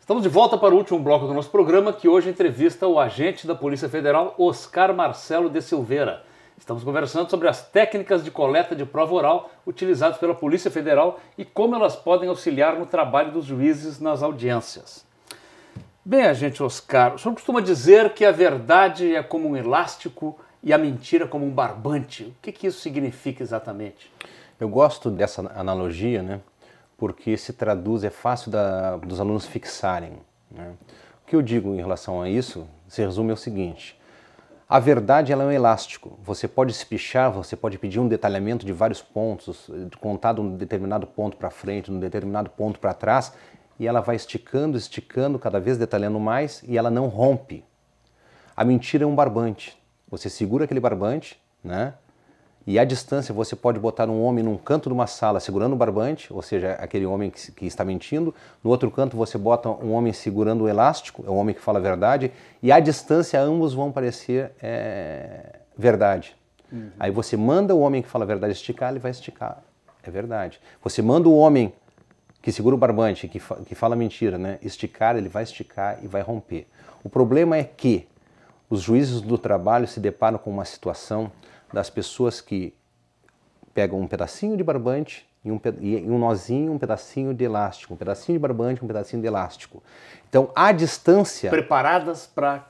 Estamos de volta para o último bloco do nosso programa, que hoje entrevista o agente da Polícia Federal, Oscar Marcelo de Silveira. Estamos conversando sobre as técnicas de coleta de prova oral utilizadas pela Polícia Federal e como elas podem auxiliar no trabalho dos juízes nas audiências. Bem, agente Oscar, o senhor costuma dizer que a verdade é como um elástico e a mentira como um barbante. O que isso significa exatamente? Eu gosto dessa analogia, né? Porque se traduz, é fácil dos alunos fixarem, né? O que eu digo em relação a isso, se resume ao seguinte: a verdade ela é um elástico, você pode espichar, você pode pedir um detalhamento de vários pontos, contar de um determinado ponto para frente, de um determinado ponto para trás, e ela vai esticando, esticando, cada vez detalhando mais, e ela não rompe. A mentira é um barbante, você segura aquele barbante, né? E à distância você pode botar um homem num canto de uma sala segurando o barbante, ou seja, aquele homem que está mentindo. No outro canto você bota um homem segurando o elástico, é o homem que fala a verdade. E à distância ambos vão parecer verdade. Uhum. Aí você manda o homem que fala a verdade esticar, ele vai esticar. É verdade. Você manda o homem que segura o barbante, que fala mentira, né, esticar, ele vai esticar e vai romper. O problema é que os juízes do trabalho se deparam com uma situação das pessoas que pegam um pedacinho de barbante e um nozinho, um pedacinho de elástico, um pedacinho de barbante, um pedacinho de elástico. Então, à distância... Preparadas para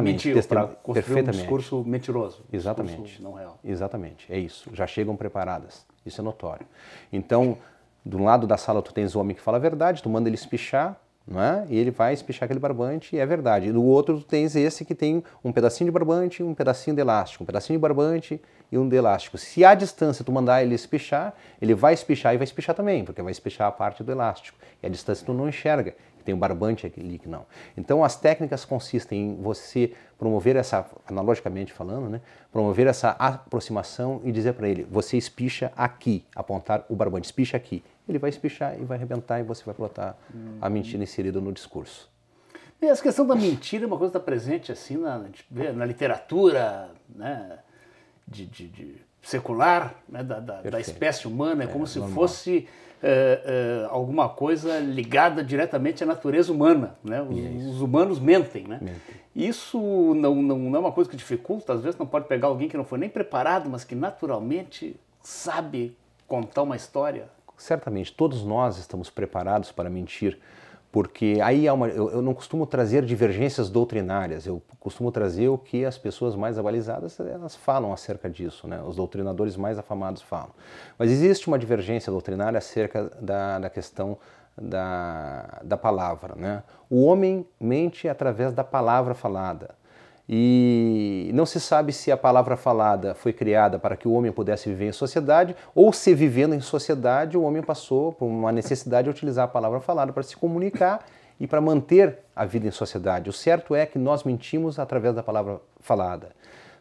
mentir, para construir um discurso mentiroso. Exatamente. Discurso não real. Exatamente, é isso. Já chegam preparadas. Isso é notório. Então, do lado da sala tu tens o homem que fala a verdade, tu manda ele espichar, não é? E ele vai espichar aquele barbante e é verdade. E do outro tu tens esse que tem um pedacinho de barbante e um pedacinho de elástico, um pedacinho de barbante e um de elástico. Se à distância tu mandar ele espichar, ele vai espichar e vai espichar também, porque vai espichar a parte do elástico. E à distância tu não enxerga, que tem um barbante ali que não. Então as técnicas consistem em você promover essa, analogicamente falando, né, promover essa aproximação e dizer para ele, você espicha aqui, apontar o barbante, espicha aqui. Ele vai espichar e vai arrebentar e você vai botar a mentira inserida no discurso. E essa questão da mentira é uma coisa que está presente assim na literatura, né, de secular, né, da espécie humana, é como se normal. Fosse alguma coisa ligada diretamente à natureza humana, né? Os humanos mentem, né? Isso não é uma coisa que dificulta, às vezes não pode pegar alguém que não foi nem preparado, mas que naturalmente sabe contar uma história. Certamente, todos nós estamos preparados para mentir, porque aí eu não costumo trazer divergências doutrinárias, eu costumo trazer o que as pessoas mais abalizadas elas falam acerca disso, né? Os doutrinadores mais afamados falam. Mas existe uma divergência doutrinária acerca da questão da palavra, né? O homem mente através da palavra falada. E não se sabe se a palavra falada foi criada para que o homem pudesse viver em sociedade ou se vivendo em sociedade o homem passou por uma necessidade de utilizar a palavra falada para se comunicar e para manter a vida em sociedade. O certo é que nós mentimos através da palavra falada.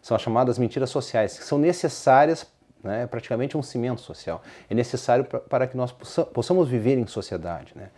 São as chamadas mentiras sociais, que são necessárias, né, praticamente um cimento social. É necessário para que nós possamos viver em sociedade, né?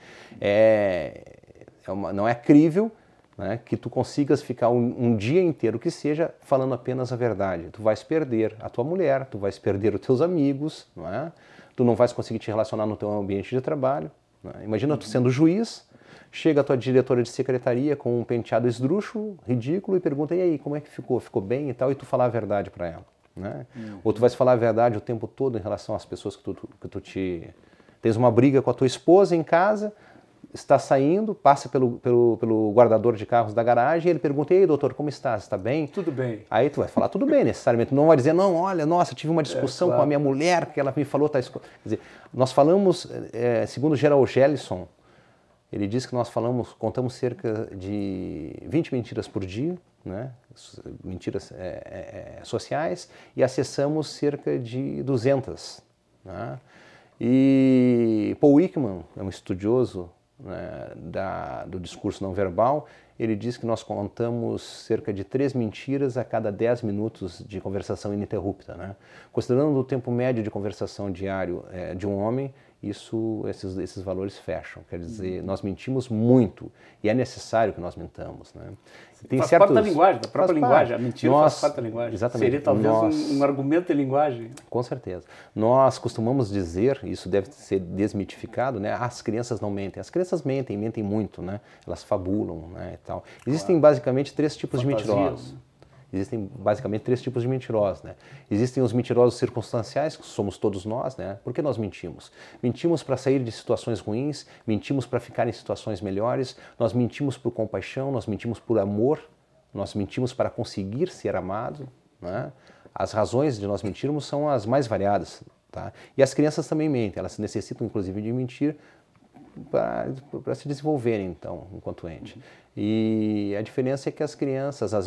Não é crível, né, que tu consigas ficar um dia inteiro que seja falando apenas a verdade. Tu vais perder a tua mulher, tu vais perder os teus amigos, não é? Tu não vais conseguir te relacionar no teu ambiente de trabalho. Não é? Imagina tu sendo juiz, chega a tua diretora de secretaria com um penteado esdrúxulo, ridículo, e pergunta, e aí, como é que ficou? Ficou bem e tal? E tu falar a verdade para ela. Né? Ou tu vais falar a verdade o tempo todo em relação às pessoas que tu tens uma briga com a tua esposa em casa, está saindo, passa pelo guardador de carros da garagem e ele pergunta, e aí, doutor, como está? Está bem? Tudo bem. Aí tu vai falar tudo bem, necessariamente. Não vai dizer, não, olha, nossa, tive uma discussão com a minha mulher, que ela me falou tais coisas. Quer dizer, nós falamos, segundo Gerald Gelison, ele diz que nós contamos cerca de 20 mentiras por dia, né? Mentiras sociais, e acessamos cerca de 200. Né? E Paul Ekman é um estudioso, né, do discurso não verbal, ele diz que nós contamos cerca de 3 mentiras a cada 10 minutos de conversação ininterrupta. Né? Considerando o tempo médio de conversação diário de um homem esses valores fecham. Quer dizer, nós mentimos muito e é necessário que nós mintamos, né? Tem faz parte da linguagem, da própria linguagem. A mentira faz parte da linguagem. Exatamente. Seria talvez um argumento de linguagem. Com certeza. Nós costumamos dizer, isso deve ser desmitificado, né? As crianças não mentem. As crianças mentem muito, né? Elas fabulam, né? E tal. Existem basicamente três tipos de mentirosos. Existem basicamente três tipos de mentirosos, né? Existem os mentirosos circunstanciais, que somos todos nós, né? Por que nós mentimos? Mentimos para sair de situações ruins, mentimos para ficar em situações melhores, nós mentimos por compaixão, nós mentimos por amor, nós mentimos para conseguir ser amado, né? As razões de nós mentirmos são as mais variadas, tá? E as crianças também mentem, elas necessitam inclusive de mentir para se desenvolverem, então, enquanto ente. E a diferença é que as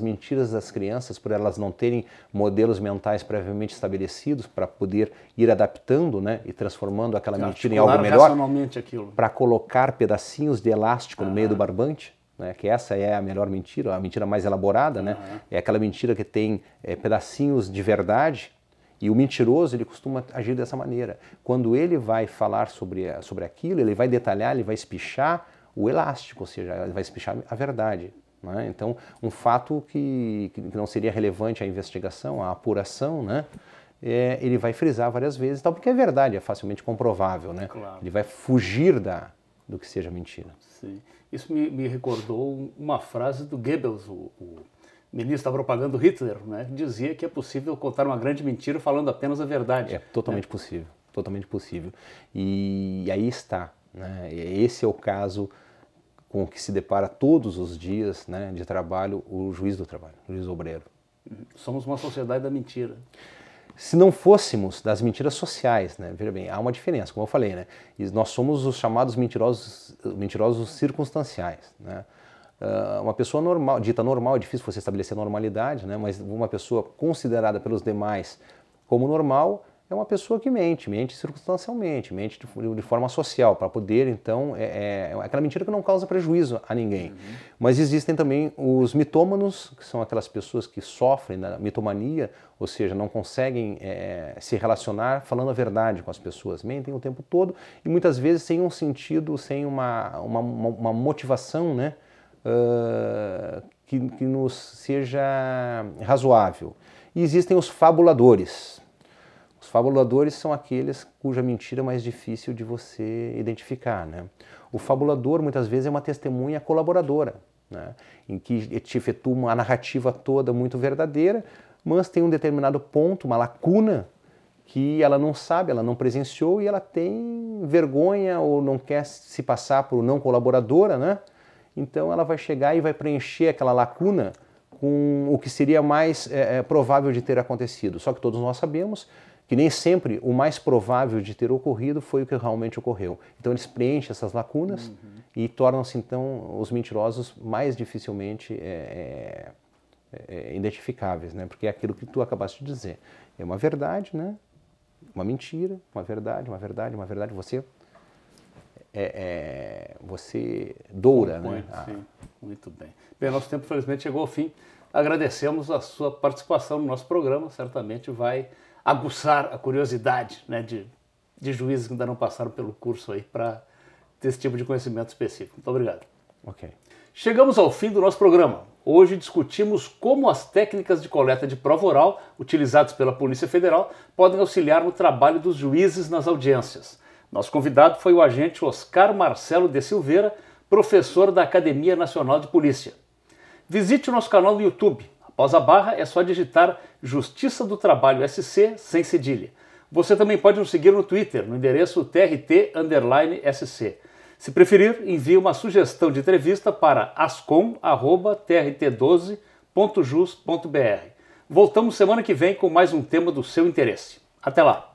mentiras das crianças, por elas não terem modelos mentais previamente estabelecidos para poder ir adaptando, né, e transformando aquela mentira em algo melhor, para colocar pedacinhos de elástico no meio do barbante, né, que essa é a melhor mentira, a mentira mais elaborada, né, é aquela mentira que tem pedacinhos de verdade. E o mentiroso, ele costuma agir dessa maneira. Quando ele vai falar sobre aquilo, ele vai detalhar, ele vai espichar o elástico, ou seja, ele vai espichar a verdade, né? Então, um fato que não seria relevante à investigação, à apuração, né? Ele vai frisar várias vezes, tal, porque é verdade, é facilmente comprovável, né? Claro. Ele vai fugir do que seja mentira. Sim. Isso me recordou uma frase do Goebbels, o ministro da propaganda do Hitler, né? Dizia que é possível contar uma grande mentira falando apenas a verdade. É totalmente possível, totalmente possível. E aí está, né? Esse é o caso com o que se depara todos os dias, né, de trabalho, o juiz do trabalho, o juiz obreiro. Somos uma sociedade da mentira. Se não fôssemos das mentiras sociais, né, veja bem, há uma diferença, como eu falei, né? Nós somos os chamados mentirosos circunstanciais, né? Uma pessoa normal, dita normal, é difícil você estabelecer normalidade, né? Mas uma pessoa considerada pelos demais como normal é uma pessoa que mente circunstancialmente, mente de forma social, para poder, então, aquela mentira que não causa prejuízo a ninguém. Mas existem também os mitômanos, que são aquelas pessoas que sofrem da mitomania, ou seja, não conseguem se relacionar falando a verdade com as pessoas, mentem o tempo todo e muitas vezes sem um sentido, sem uma motivação, né? Que nos seja razoável. E existem os fabuladores. Os fabuladores são aqueles cuja mentira é mais difícil de você identificar, né? O fabulador muitas vezes é uma testemunha colaboradora, né? Em que te efetua a narrativa toda muito verdadeira, mas tem um determinado ponto, uma lacuna, que ela não sabe, ela não presenciou e ela tem vergonha ou não quer se passar por não colaboradora, né? Então ela vai chegar e vai preencher aquela lacuna com o que seria mais provável de ter acontecido. Só que todos nós sabemos que nem sempre o mais provável de ter ocorrido foi o que realmente ocorreu. Então eles preenchem essas lacunas e tornam-se então os mentirosos mais dificilmente identificáveis, né? Porque é aquilo que tu acabaste de dizer. É uma verdade, né? Uma mentira, uma verdade, você doura, né? Sim, muito bem. Bem, nosso tempo felizmente chegou ao fim. Agradecemos a sua participação no nosso programa, certamente vai aguçar a curiosidade, né, de juízes que ainda não passaram pelo curso aí para ter esse tipo de conhecimento específico. Muito obrigado. Ok. Chegamos ao fim do nosso programa. Hoje discutimos como as técnicas de coleta de prova oral utilizadas pela Polícia Federal podem auxiliar no trabalho dos juízes nas audiências. Nosso convidado foi o agente Oscar Marcelo de Silveira, professor da Academia Nacional de Polícia. Visite o nosso canal no YouTube. Após a barra é só digitar Justiça do Trabalho SC sem cedilha. Você também pode nos seguir no Twitter, no endereço TRT_SC. Se preferir, envie uma sugestão de entrevista para ascom@trt12.jus.br. Voltamos semana que vem com mais um tema do seu interesse. Até lá!